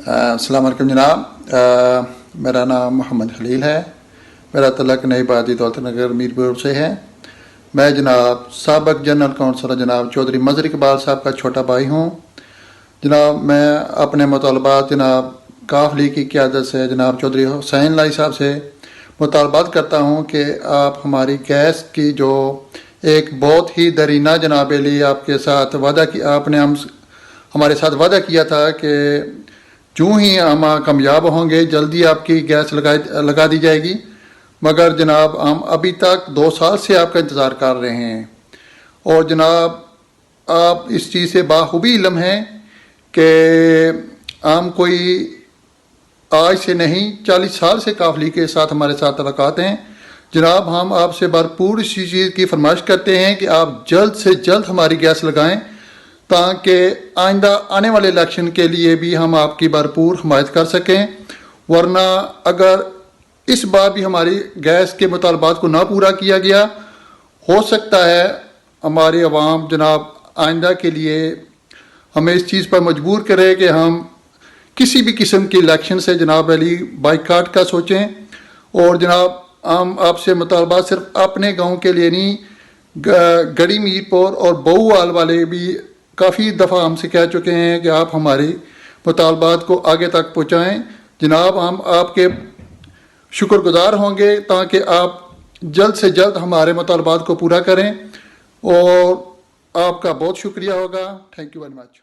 अस्सलाम वालेकुम जनाब। मेरा नाम मोहम्मद खलील है। मेरा तलक नई बादी दौलत नगर मीरपुर से है। मैं जनाब साबिक जनरल कौंसलर जनाब चौधरी मजहर इकबाल साहब का छोटा भाई हूँ। जनाब मैं अपने मुतालबात जनाब काफ लीग की क़यादत से जनाब चौधरी हुसैन लाई साहब से मुतालबात करता हूँ कि आप हमारी गैस की जो एक बहुत ही दरीना जनाब अली आपके साथ वादा की, आपने हमारे साथ वादा किया था कि यूँ ही हम कामयाब होंगे जल्दी आपकी गैस लगा दी जाएगी, मगर जनाब हम अभी तक 2 साल से आपका इंतज़ार कर रहे हैं। और जनाब आप इस चीज़ से बाखूबी इल्म है कि हम कोई आज से नहीं 40 साल से काफली के साथ हमारे साथ तल्लुकात हैं। जनाब हम आपसे भरपूर इसी चीज़ की फरमाइश करते हैं कि आप जल्द से जल्द हमारी गैस लगाएं, ताकि आइंदा आने वाले इलेक्शन के लिए भी हम आपकी भरपूर हमायत कर सकें। वरना अगर इस बार भी हमारी गैस के मुतालबात को ना पूरा किया गया, हो सकता है हमारी अवाम जनाब आइंदा के लिए हमें इस चीज़ पर मजबूर करे कि हम किसी भी किस्म की इलेक्शन से जनाब अली बाइकाट का सोचें। और जनाब हम आपसे मुतालबात सिर्फ अपने गांव के लिए नहीं, गढ़ी मीरपुर और बहुवाल वाले भी काफ़ी दफ़ा हमसे कह चुके हैं कि आप हमारी मुतालबात को आगे तक पहुँचाएँ। जनाब हम आपके शुक्रगुजार होंगे ताकि आप जल्द से जल्द हमारे मुतालबात को पूरा करें, और आपका बहुत शुक्रिया होगा। Thank you very much.